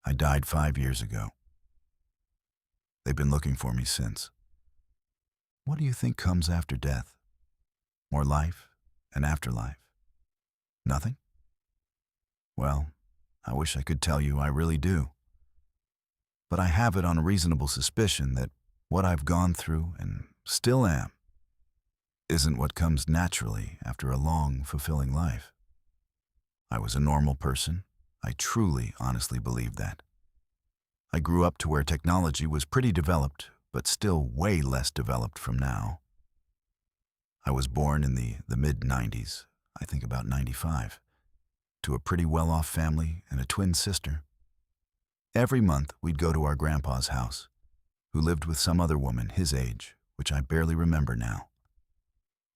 I died 5 years ago. They've been looking for me since. What do you think comes after death? More life and afterlife? Nothing? Well, I wish I could tell you I really do. But I have it on a reasonable suspicion that what I've gone through and still am isn't what comes naturally after a long, fulfilling life. I was a normal person. I truly, honestly believe that. I grew up to where technology was pretty developed, but still way less developed from now. I was born in the mid-90s, I think about 95, to a pretty well-off family and a twin sister. Every month, we'd go to our grandpa's house, who lived with some other woman his age, which I barely remember now.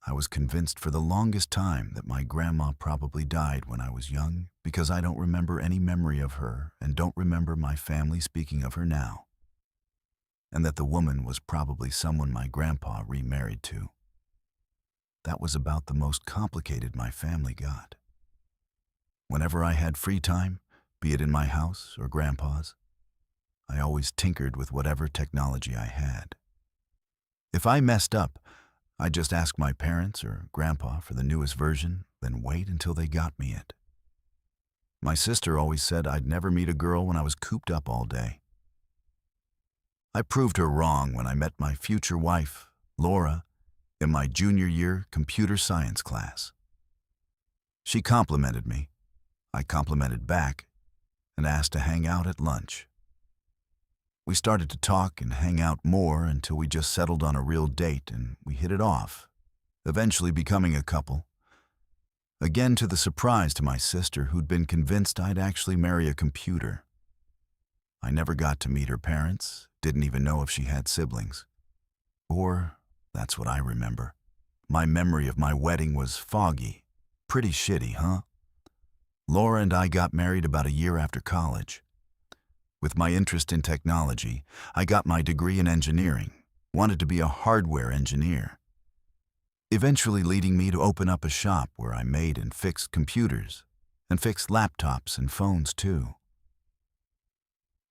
I was convinced for the longest time that my grandma probably died when I was young because I don't remember any memory of her and don't remember my family speaking of her now, and that the woman was probably someone my grandpa remarried to. That was about the most complicated my family got. Whenever I had free time, be it in my house or grandpa's, I always tinkered with whatever technology I had. If I messed up, I'd just ask my parents or grandpa for the newest version, then wait until they got me it. My sister always said I'd never meet a girl when I was cooped up all day. I proved her wrong when I met my future wife, Laura, in my junior year computer science class. She complimented me. I complimented back and asked to hang out at lunch. We started to talk and hang out more until we just settled on a real date and we hit it off, eventually becoming a couple. Again to the surprise to my sister, who'd been convinced I'd actually marry a computer. I never got to meet her parents, didn't even know if she had siblings. Or, that's what I remember. My memory of my wedding was foggy. Pretty shitty, huh? Laura and I got married about a year after college. With my interest in technology, I got my degree in engineering, wanted to be a hardware engineer, eventually leading me to open up a shop where I made and fixed computers, and fixed laptops and phones too.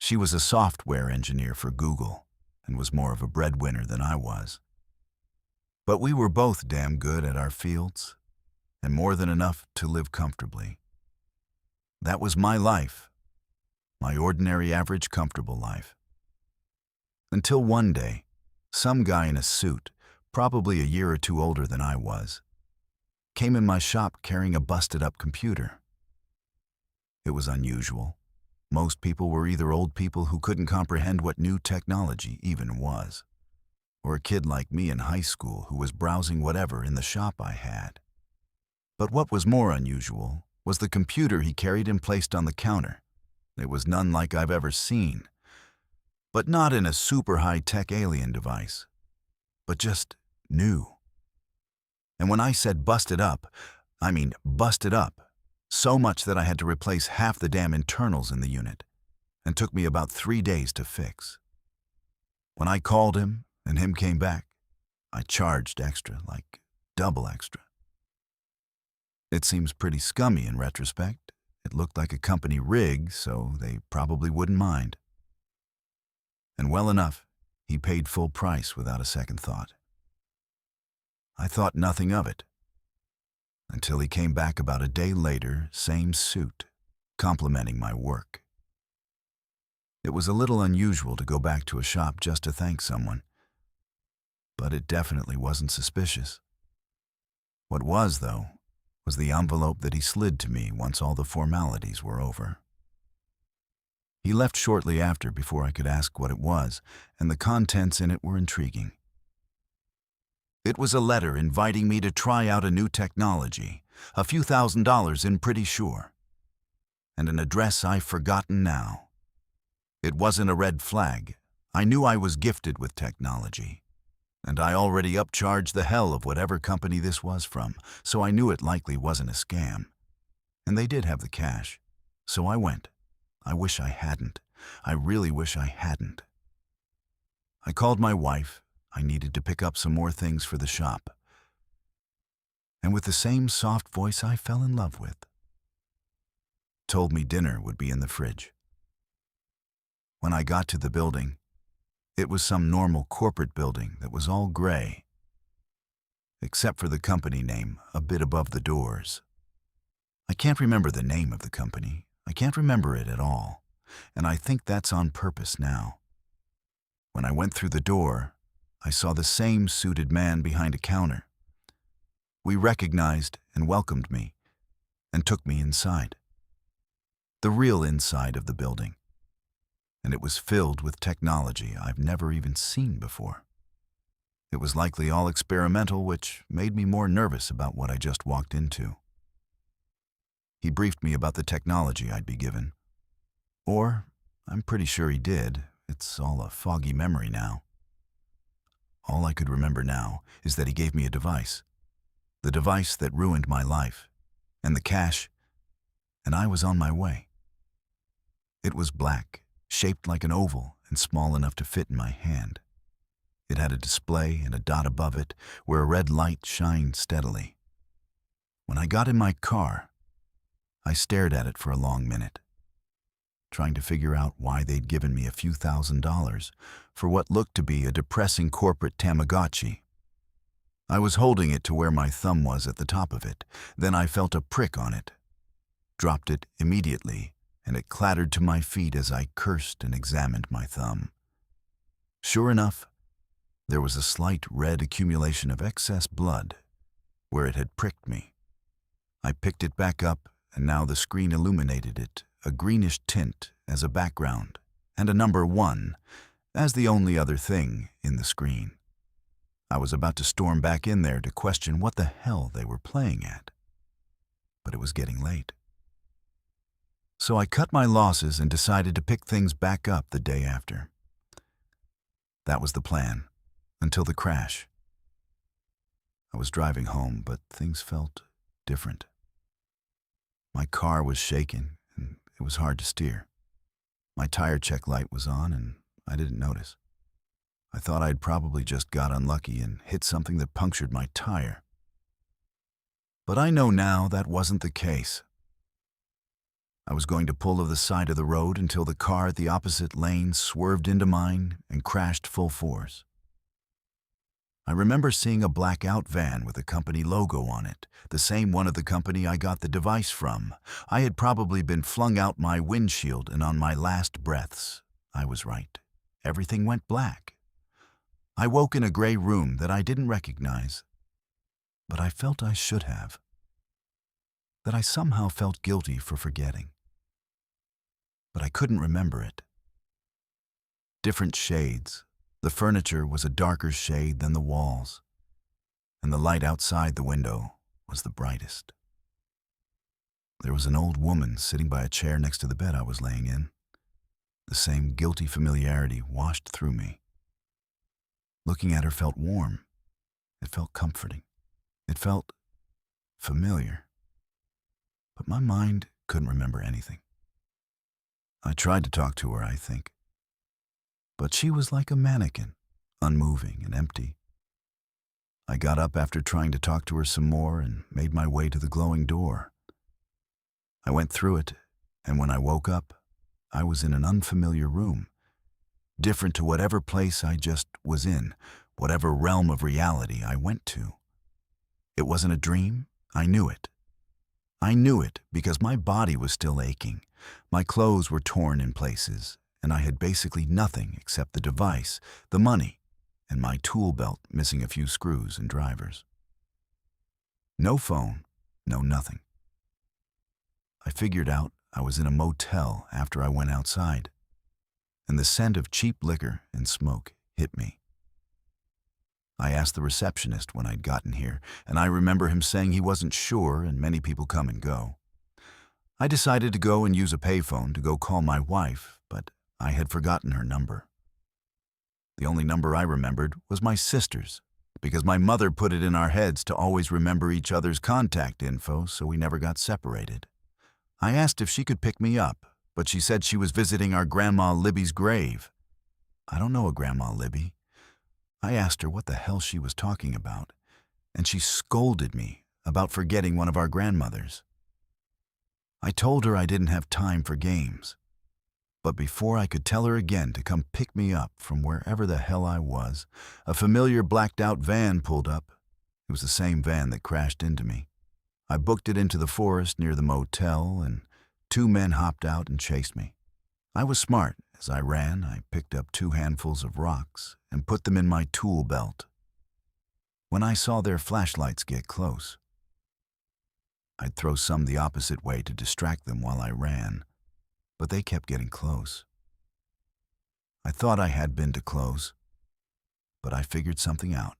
She was a software engineer for Google, and was more of a breadwinner than I was. But we were both damn good at our fields, and more than enough to live comfortably. That was my life. My ordinary, average, comfortable life. Until one day, some guy in a suit, probably a year or two older than I was, came in my shop carrying a busted-up computer. It was unusual. Most people were either old people who couldn't comprehend what new technology even was, or a kid like me in high school who was browsing whatever in the shop I had. But what was more unusual was the computer he carried and placed on the counter. It was none like I've ever seen, but not in a super high-tech alien device, but just new. And when I said busted up, I mean busted up, so much that I had to replace half the damn internals in the unit, and took me about 3 days to fix. When I called him and him came back, I charged extra, like double extra. It seems pretty scummy in retrospect. It looked like a company rig, so they probably wouldn't mind. And well enough, he paid full price without a second thought. I thought nothing of it, until he came back about a day later, same suit, complimenting my work. It was a little unusual to go back to a shop just to thank someone, but it definitely wasn't suspicious. What was, though, was the envelope that he slid to me once all the formalities were over. He left shortly after before I could ask what it was, and the contents in it were intriguing. It was a letter inviting me to try out a new technology, a few $1,000s in pretty sure, and an address I've forgotten now. It wasn't a red flag. I knew I was gifted with technology, and I already upcharged the hell of whatever company this was from, so I knew it likely wasn't a scam. And they did have the cash, so I went. I wish I hadn't. I really wish I hadn't. I called my wife. I needed to pick up some more things for the shop. And with the same soft voice I fell in love with, told me dinner would be in the fridge. When I got to the building, it was some normal corporate building that was all gray, except for the company name a bit above the doors. I can't remember the name of the company. I can't remember it at all, and I think that's on purpose now. When I went through the door, I saw the same suited man behind a counter. We recognized and welcomed me and took me inside. The real inside of the building. And it was filled with technology I've never even seen before. It was likely all experimental, which made me more nervous about what I just walked into. He briefed me about the technology I'd be given. Or, I'm pretty sure he did. It's all a foggy memory now. All I could remember now is that he gave me a device. The device that ruined my life, and the cash, and I was on my way. It was black, shaped like an oval and small enough to fit in my hand. It had a display and a dot above it where a red light shined steadily. When I got in my car, I stared at it for a long minute, trying to figure out why they'd given me a few $1,000s for what looked to be a depressing corporate Tamagotchi. I was holding it to where my thumb was at the top of it. Then I felt a prick on it, dropped it immediately, and it clattered to my feet as I cursed and examined my thumb. Sure enough, there was a slight red accumulation of excess blood where it had pricked me. I picked it back up, and now the screen illuminated it, a greenish tint as a background, and a number 1 as the only other thing in the screen. I was about to storm back in there to question what the hell they were playing at. But it was getting late. So I cut my losses and decided to pick things back up the day after. That was the plan, until the crash. I was driving home, but things felt different. My car was shaking, and it was hard to steer. My tire check light was on, and I didn't notice. I thought I'd probably just got unlucky and hit something that punctured my tire. But I know now that wasn't the case. I was going to pull to the side of the road until the car at the opposite lane swerved into mine and crashed full force. I remember seeing a black-out van with a company logo on it, the same one of the company I got the device from. I had probably been flung out my windshield, and on my last breaths, I was right. Everything went black. I woke in a gray room that I didn't recognize, but I felt I should have. That I somehow felt guilty for forgetting. But I couldn't remember it. Different shades. The furniture was a darker shade than the walls, and the light outside the window was the brightest. There was an old woman sitting by a chair next to the bed I was laying in. The same guilty familiarity washed through me. Looking at her felt warm. It felt comforting. It felt familiar. But my mind couldn't remember anything. I tried to talk to her, I think. But she was like a mannequin, unmoving and empty. I got up after trying to talk to her some more and made my way to the glowing door. I went through it, and when I woke up, I was in an unfamiliar room, different to whatever place I just was in, whatever realm of reality I went to. It wasn't a dream. I knew it. I knew it because my body was still aching. My clothes were torn in places, and I had basically nothing except the device, the money, and my tool belt missing a few screws and drivers. No phone, no nothing. I figured out I was in a motel after I went outside, and the scent of cheap liquor and smoke hit me. I asked the receptionist when I'd gotten here, and I remember him saying he wasn't sure, and many people come and go. I decided to go and use a payphone to go call my wife, but I had forgotten her number. The only number I remembered was my sister's, because my mother put it in our heads to always remember each other's contact info, so we never got separated. I asked if she could pick me up, but she said she was visiting our Grandma Libby's grave. I don't know a Grandma Libby. I asked her what the hell she was talking about, and she scolded me about forgetting one of our grandmothers. I told her I didn't have time for games. But before I could tell her again to come pick me up from wherever the hell I was, a familiar blacked-out van pulled up. It was the same van that crashed into me. I booked it into the forest near the motel, and two men hopped out and chased me. I was smart. As I ran, I picked up 2 handfuls of rocks and put them in my tool belt. When I saw their flashlights get close, I'd throw some the opposite way to distract them while I ran, but they kept getting close. I thought I had been too close, but I figured something out.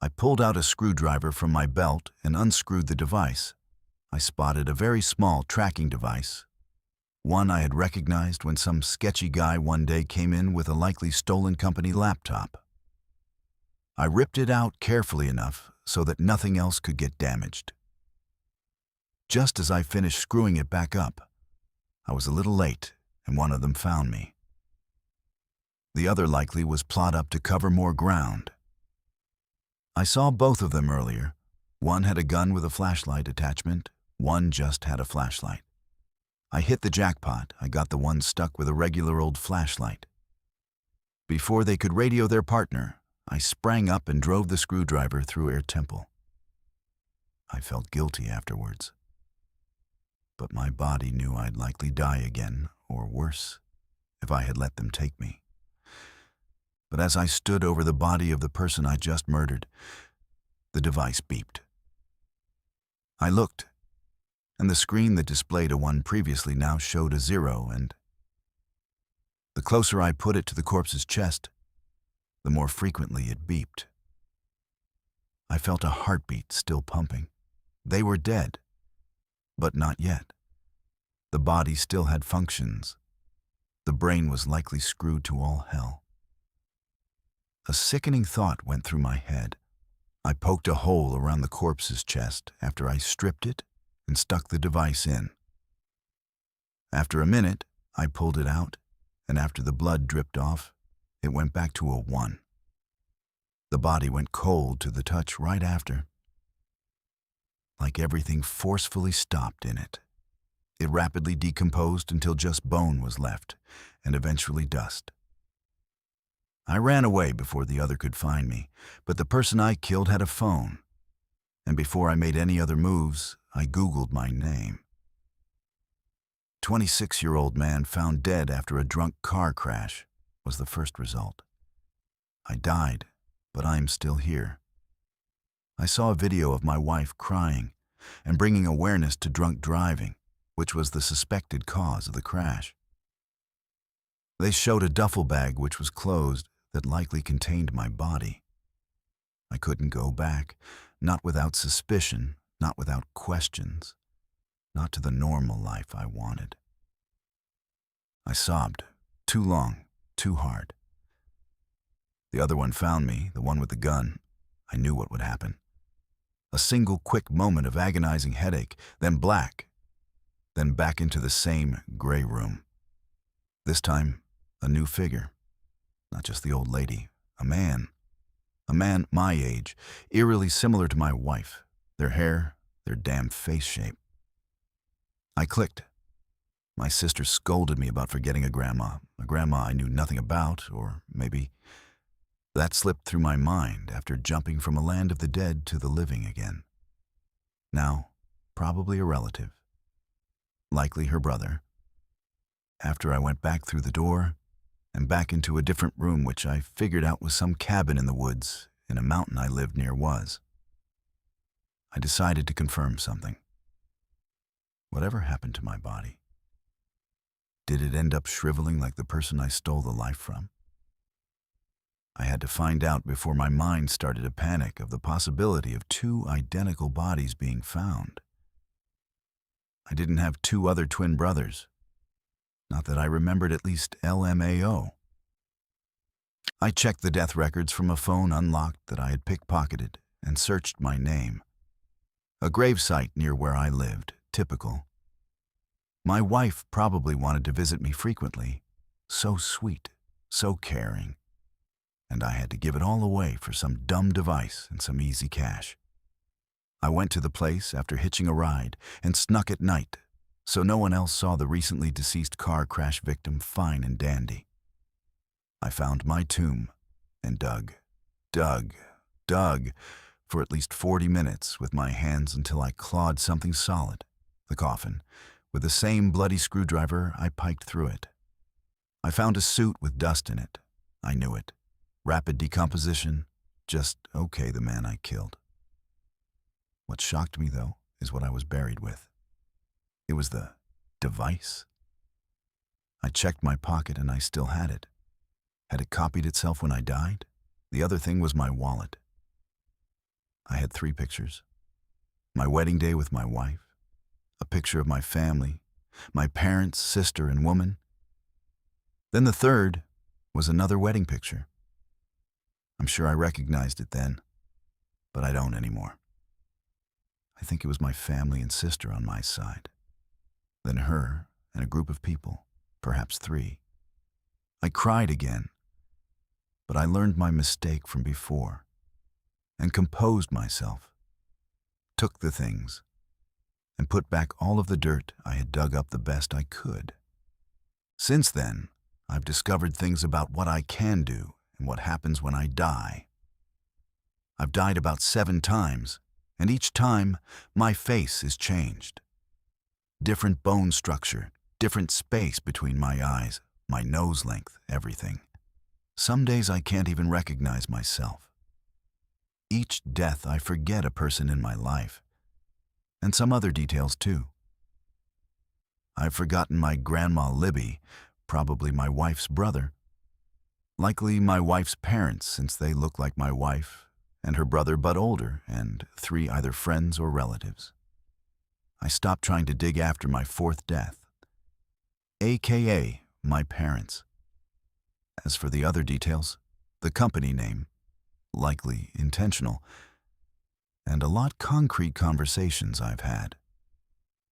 I pulled out a screwdriver from my belt and unscrewed the device. I spotted a very small tracking device, one I had recognized when some sketchy guy one day came in with a likely stolen company laptop. I ripped it out carefully enough so that nothing else could get damaged. Just as I finished screwing it back up, I was a little late and one of them found me. The other likely was plot up to cover more ground. I saw both of them earlier. One had a gun with a flashlight attachment, one just had a flashlight. I hit the jackpot. I got the one stuck with a regular old flashlight. Before they could radio their partner, I sprang up and drove the screwdriver through her temple. I felt guilty afterwards. But my body knew I'd likely die again, or worse, if I had let them take me. But as I stood over the body of the person I just murdered, the device beeped. I looked, and the screen that displayed a 1 previously now showed a 0, and the closer I put it to the corpse's chest, the more frequently it beeped. I felt a heartbeat still pumping. They were dead, but not yet. The body still had functions. The brain was likely screwed to all hell. A sickening thought went through my head. I poked a hole around the corpse's chest after I stripped it and stuck the device in. After a minute, I pulled it out, and after the blood dripped off, it went back to a 1. The body went cold to the touch right after, like everything forcefully stopped in it. It rapidly decomposed until just bone was left, and eventually dust. I ran away before the other could find me, but the person I killed had a phone, and before I made any other moves, I Googled my name. 26-year-old man found dead after a drunk car crash was the first result. I died, but I'm still here. I saw a video of my wife crying and bringing awareness to drunk driving, which was the suspected cause of the crash. They showed a duffel bag which was closed that likely contained my body. I couldn't go back, not without suspicion, not without questions, not to the normal life I wanted. I sobbed, too long, too hard. The other one found me, the one with the gun. I knew what would happen. A single quick moment of agonizing headache, then black, then back into the same gray room. This time, a new figure. Not just the old lady, a man. A man my age, eerily similar to my wife. Their hair, their damn face shape. I clicked. My sister scolded me about forgetting a grandma I knew nothing about, or maybe that slipped through my mind after jumping from a land of the dead to the living again. Now, probably a relative. Likely her brother. After I went back through the door and back into a different room which I figured out was some cabin in the woods in a mountain I lived near was, I decided to confirm something. Whatever happened to my body? Did it end up shriveling like the person I stole the life from? I had to find out before my mind started to panic of the possibility of 2 identical bodies being found. I didn't have 2 other twin brothers. Not that I remembered at least LMAO. I checked the death records from a phone unlocked that I had pickpocketed and searched my name. A gravesite near where I lived, typical. My wife probably wanted to visit me frequently. So sweet, so caring. And I had to give it all away for some dumb device and some easy cash. I went to the place after hitching a ride and snuck at night, so no one else saw the recently deceased car crash victim fine and dandy. I found my tomb and dug for at least 40 minutes with my hands until I clawed something solid, the coffin, with the same bloody screwdriver I piked through it. I found a suit with dust in it. I knew it. Rapid decomposition, just okay the man I killed. What shocked me, though, is what I was buried with. It was the device. I checked my pocket and I still had it. Had it copied itself when I died? The other thing was my wallet. I had 3 pictures. My wedding day with my wife, a picture of my family, my parents, sister, and woman. Then the third was another wedding picture. I'm sure I recognized it then, but I don't anymore. I think it was my family and sister on my side. Then her and a group of people, perhaps 3. I cried again, but I learned my mistake from before and composed myself, took the things, and put back all of the dirt I had dug up the best I could. Since then, I've discovered things about what I can do and what happens when I die. I've died about 7 times, and each time, my face is changed. Different bone structure, different space between my eyes, my nose length, everything. Some days I can't even recognize myself. Each death I forget a person in my life, and some other details too. I've forgotten my grandma Libby, probably my wife's brother. Likely my wife's parents, since they look like my wife, and her brother but older, and 3 either friends or relatives. I stopped trying to dig after my 4th death, aka my parents. As for the other details, the company name, likely intentional, and a lot concrete conversations I've had.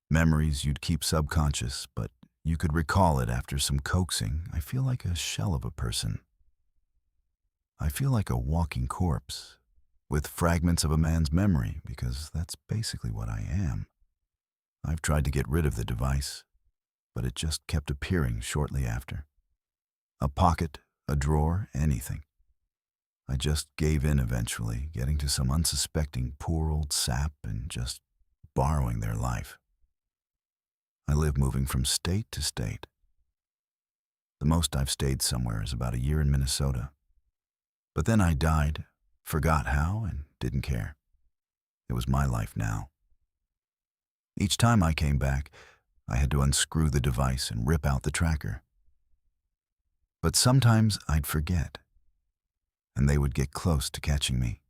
Memories you'd keep subconscious, but you could recall it after some coaxing. I feel like a shell of a person. I feel like a walking corpse, with fragments of a man's memory, because that's basically what I am. I've tried to get rid of the device, but it just kept appearing shortly after. A pocket, a drawer, anything. I just gave in eventually, getting to some unsuspecting poor old sap and just borrowing their life. I live moving from state to state. The most I've stayed somewhere is about a year in Minnesota. But then I died, forgot how, and didn't care. It was my life now. Each time I came back, I had to unscrew the device and rip out the tracker. But sometimes I'd forget, and they would get close to catching me.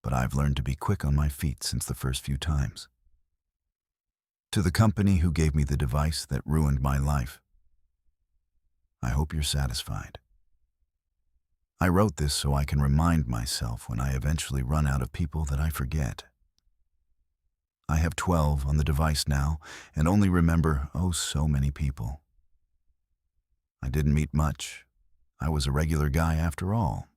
But I've learned to be quick on my feet since the first few times. To the company who gave me the device that ruined my life, I hope you're satisfied. I wrote this so I can remind myself when I eventually run out of people that I forget. I have 12 on the device now and only remember, oh, so many people. I didn't meet much. I was a regular guy after all,